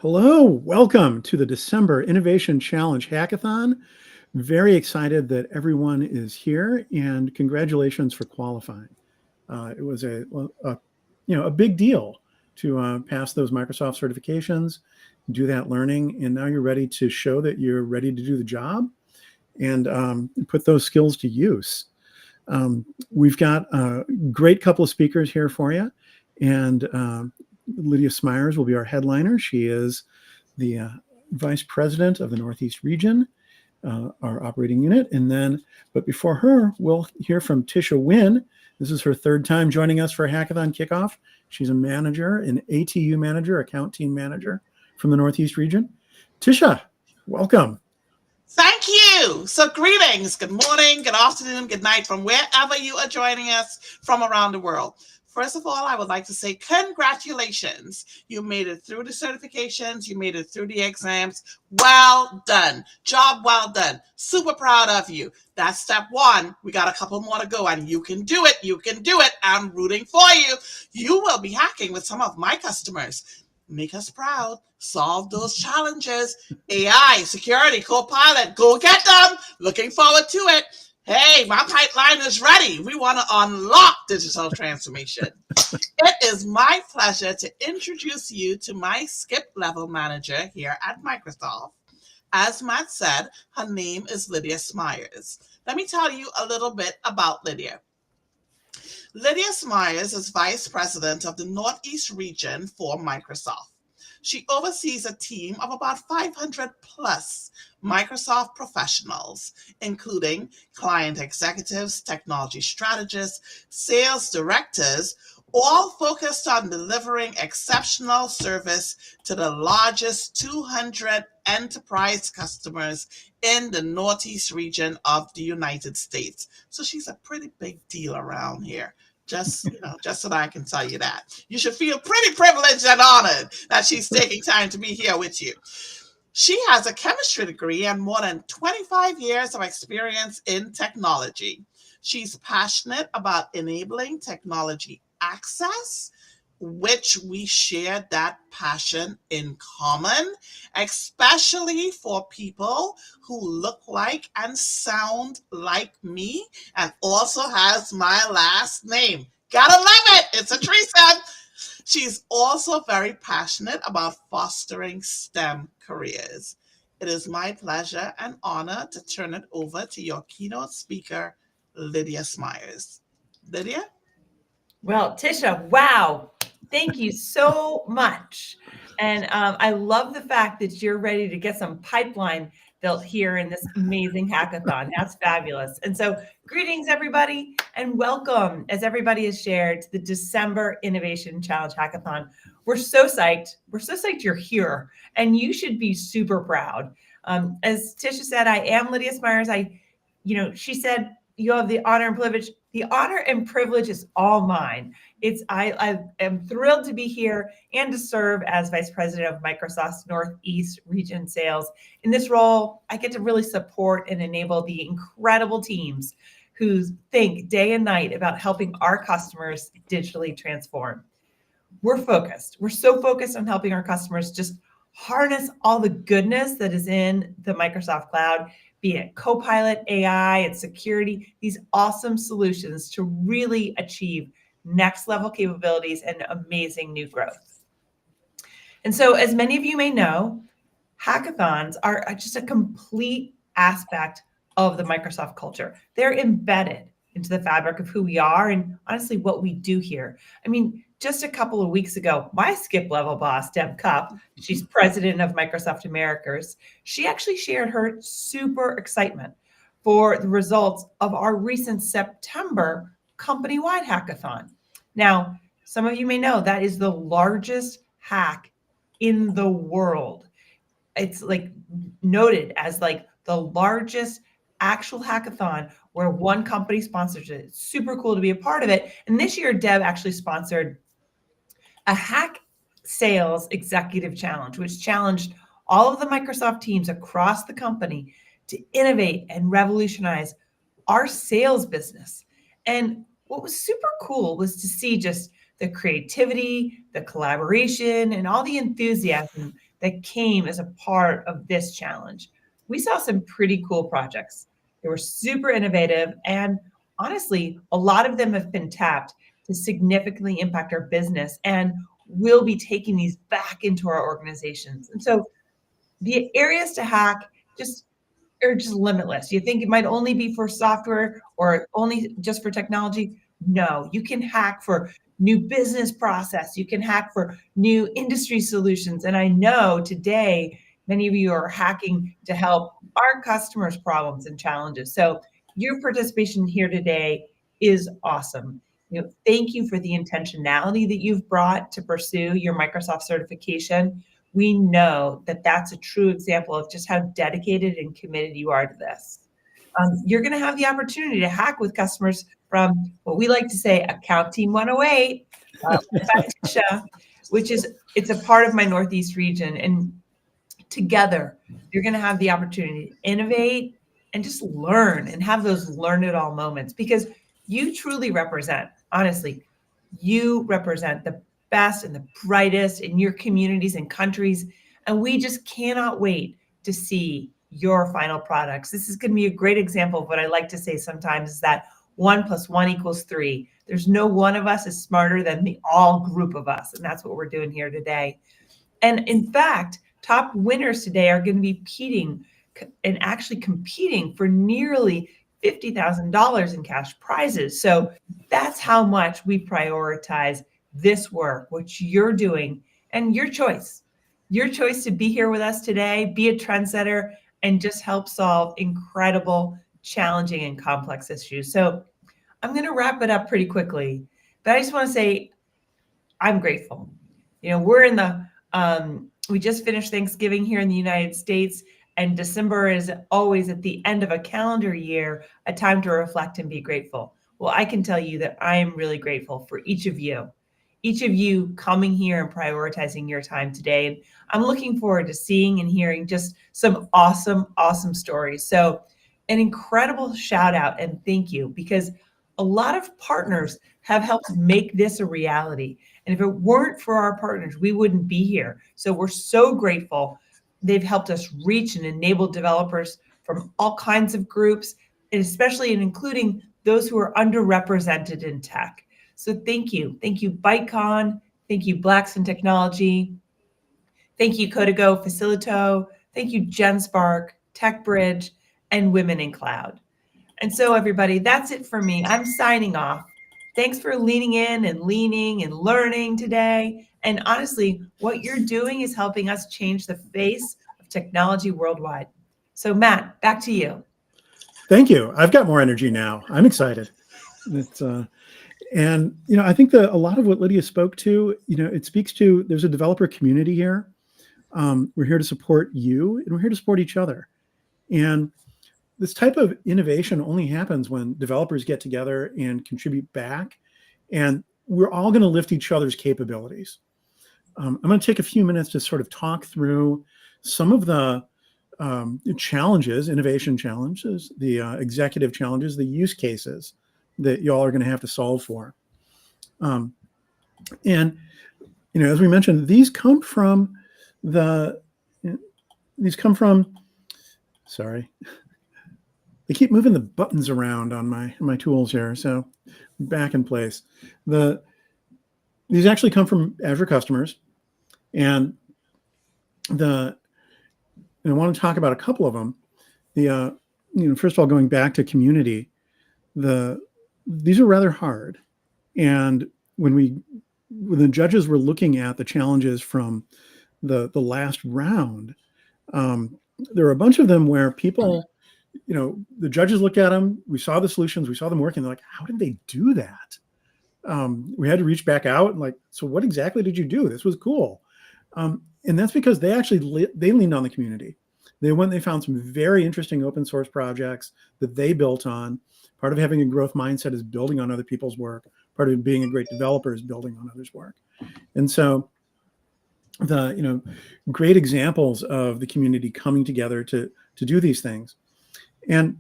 Hello, welcome to the December Innovation Challenge Hackathon. Very excited that everyone is here, and congratulations for qualifying. It was a big deal to pass those Microsoft certifications, do that learning, and now you're ready to show that you're ready to do the job and put those skills to use. We've got a great couple of speakers here for you, and Lydia Smyers will be our headliner. She is the vice president of the Northeast region, our operating unit. But before her, we'll hear from Tisha Wynn. This is her third time joining us for a hackathon kickoff. She's a manager, an ATU manager, account team manager from the Northeast region. Tisha, welcome. Thank you. So greetings, good morning, good afternoon, good night from wherever you are joining us from around the world. First of all, I would like to say congratulations. You made it through the certifications. You made it through the exams. Well done. Job well done. Super proud of you. That's step one. We got a couple more to go, and you can do it. You can do it. I'm rooting for you. You will be hacking with some of my customers. Make us proud. Solve those challenges. AI, security, co-pilot, go get them. Looking forward to it. Hey, my pipeline is ready. We want to unlock digital transformation. It is my pleasure to introduce you to my skip level manager here at Microsoft. As Matt said, her name is Lydia Smyers. Let me tell you a little bit about Lydia. Lydia Smyers is Vice President of the Northeast region for Microsoft. She oversees a team of about 500 plus Microsoft professionals, including client executives, technology strategists, sales directors, all focused on delivering exceptional service to the largest 200 enterprise customers in the Northeast region of the United States. So she's a pretty big deal around here. Just so that I can tell you that. You should feel pretty privileged and honored that she's taking time to be here with you. She has a chemistry degree and more than 25 years of experience in technology. She's passionate about enabling technology access, which we share that passion in common, especially for people who look like and sound like me and also has my last name. Gotta love it. It's a threesome. She's also very passionate about fostering STEM careers. It is my pleasure and honor to turn it over to your keynote speaker, Lydia Smyers. Lydia? Well, Tisha, wow. Thank you so much. And I love the fact that you're ready to get some pipeline built here in this amazing hackathon. That's fabulous. And so greetings, everybody, and welcome, as everybody has shared, to the December Innovation Challenge Hackathon. We're so psyched. We're so psyched you're here, and you should be super proud. As Tisha said, I am Lydia Smyers. She said, you have the honor and privilege. The honor and privilege is all mine. I am thrilled to be here and to serve as Vice President of Microsoft's Northeast Region Sales. In this role, I get to really support and enable the incredible teams who think day and night about helping our customers digitally transform. We're focused. We're so focused on helping our customers just harness all the goodness that is in the Microsoft Cloud, be it Copilot, AI, and security, these awesome solutions to really achieve next level capabilities and amazing new growth. And so, as many of you may know, hackathons are just a complete aspect of the Microsoft culture. They're embedded into the fabric of who we are and honestly what we do here. I mean, just a couple of weeks ago, my skip level boss, Deb Cupp, she's president of Microsoft Americas, she actually shared her super excitement for the results of our recent September company-wide hackathon. Now, some of you may know that is the largest hack in the world. It's like noted as like the largest actual hackathon where one company sponsors it. It's super cool to be a part of it. And this year, Deb actually sponsored a Hack Sales Executive Challenge, which challenged all of the Microsoft teams across the company to innovate and revolutionize our sales business. And what was super cool was to see just the creativity, the collaboration, and all the enthusiasm that came as a part of this challenge. We saw some pretty cool projects. They were super innovative, and honestly, a lot of them have been tapped to significantly impact our business, and we'll be taking these back into our organizations. And so the areas to hack just are just limitless. You think it might only be for software or only just for technology? No, you can hack for new business process. You can hack for new industry solutions. And I know today, many of you are hacking to help our customers' problems and challenges. So your participation here today is awesome. Thank you for the intentionality that you've brought to pursue your Microsoft certification. We know that that's a true example of just how dedicated and committed you are to this. You're going to have the opportunity to hack with customers from what we like to say, Account Team 108, led by Tisha, it's a part of my Northeast region. And together, you're going to have the opportunity to innovate and just learn and have those learn it all moments, because you truly represent, honestly, you represent the best and the brightest in your communities and countries. And we just cannot wait to see your final products. This is going to be a great example of what I like to say sometimes is that 1 + 1 = 3. There's no one of us is smarter than the all group of us. And that's what we're doing here today. And in fact, top winners today are going to be competing for nearly $50,000 in cash prizes. So that's how much we prioritize this work, which you're doing, and your choice to be here with us today, be a trendsetter, and just help solve incredible, challenging, and complex issues. So I'm going to wrap it up pretty quickly, but I just want to say I'm grateful. We're in we just finished Thanksgiving here in the United States, and December is always at the end of a calendar year, a time to reflect and be grateful. Well, I can tell you that I am really grateful for each of you coming here and prioritizing your time today. And I'm looking forward to seeing and hearing just some awesome, awesome stories. So an incredible shout out and thank you, because a lot of partners have helped make this a reality. And if it weren't for our partners, we wouldn't be here. So we're so grateful. They've helped us reach and enable developers from all kinds of groups, and especially and including those who are underrepresented in tech. So thank you. Thank you, ByteCon. Thank you, Blacks in Technology. Thank you, Codigo, Facilito. Thank you, GenSpark, TechBridge, and Women in Cloud. And so everybody, that's it for me. I'm signing off. Thanks for leaning in and leaning and learning today. And honestly, what you're doing is helping us change the face of technology worldwide. So Matt, back to you. Thank you. I've got more energy now. I'm excited. And I think that a lot of what Lydia spoke to, it speaks to there's a developer community here. We're here to support you, and we're here to support each other. And this type of innovation only happens when developers get together and contribute back, and we're all going to lift each other's capabilities. I'm going to take a few minutes to sort of talk through some of the challenges, innovation challenges, the executive challenges, the use cases that y'all are going to have to solve for. And as we mentioned, these come from sorry. They keep moving the buttons around on my tools here, so back in place. These actually come from Azure customers, and I want to talk about a couple of them. First of all, going back to community, these are rather hard, and when the judges were looking at the challenges from the last round, there were a bunch of them where people. The judges looked at them, we saw the solutions, we saw them working. They're like, how did they do that? We had to reach back out and so what exactly did you do? This was cool. And that's because they actually, they leaned on the community. They found some very interesting open source projects that they built on. Part of having a growth mindset is building on other people's work. Part of being a great developer is building on others' work. And so great examples of the community coming together to do these things. And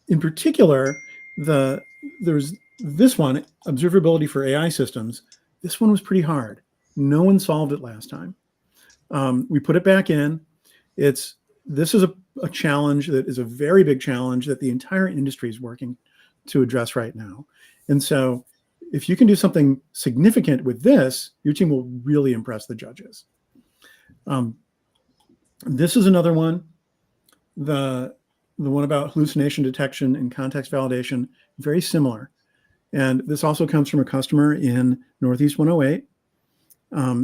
in particular, there's this one, observability for AI systems. This one was pretty hard. No one solved it last time. We put it back in. This is a challenge that is a very big challenge that the entire industry is working to address right now. And so if you can do something significant with this, your team will really impress the judges. This is another one. The one about hallucination detection and context validation, very similar. And this also comes from a customer in Northeast 108.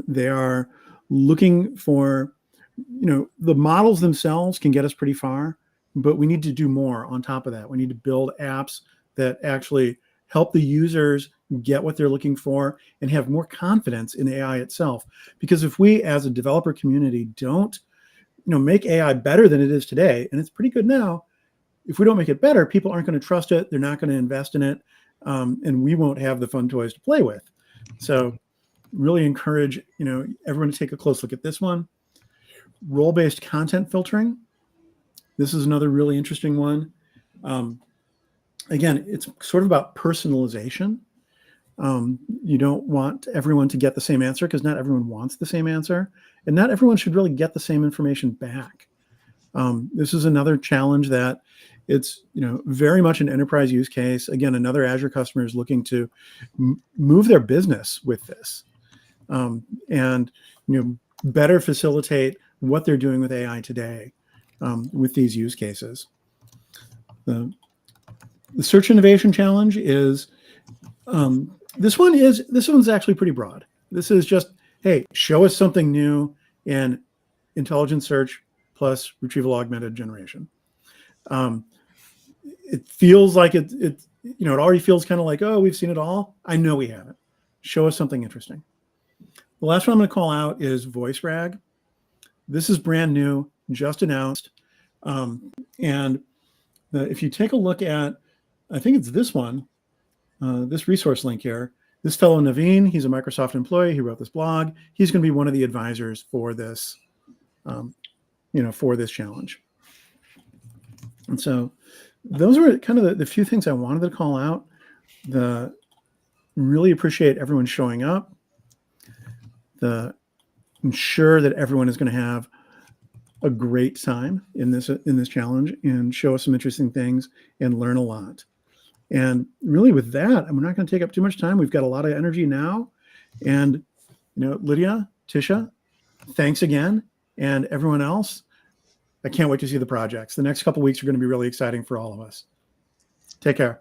They are looking for, the models themselves can get us pretty far, but we need to do more on top of that. We need to build apps that actually help the users get what they're looking for and have more confidence in AI itself. Because if we as a developer community don't, make AI better than it is today, and it's pretty good now, if we don't make it better, people aren't going to trust it. They're not going to invest in it. And we won't have the fun toys to play with. So really encourage, everyone to take a close look at this one. Role-based content filtering. This is another really interesting one. Again, it's sort of about personalization. You don't want everyone to get the same answer because not everyone wants the same answer. And not everyone should really get the same information back. This is another challenge that it's, very much an enterprise use case. Again, another Azure customer is looking to move their business with this and, better facilitate what they're doing with AI today with these use cases. The Search Innovation Challenge is, this one's actually pretty broad. This is just, hey, show us something new in intelligent search plus retrieval augmented generation. It feels like it already feels kind of like, oh, we've seen it all. I know we haven't. Show us something interesting. The last one I'm going to call out is VoiceRag. This is brand new, just announced. And if you take a look at, I think it's this one, this resource link here, this fellow Naveen, he's a Microsoft employee. He wrote this blog. He's going to be one of the advisors for this, for this challenge. And so those were kind of the few things I wanted to call out. Really appreciate everyone showing up. Ensure that everyone is going to have a great time in this challenge and show us some interesting things and learn a lot. And really with that, I'm not going to take up too much time. We've got a lot of energy now. And, Lydia, Tisha, thanks again. And everyone else, I can't wait to see the projects. The next couple of weeks are going to be really exciting for all of us. Take care.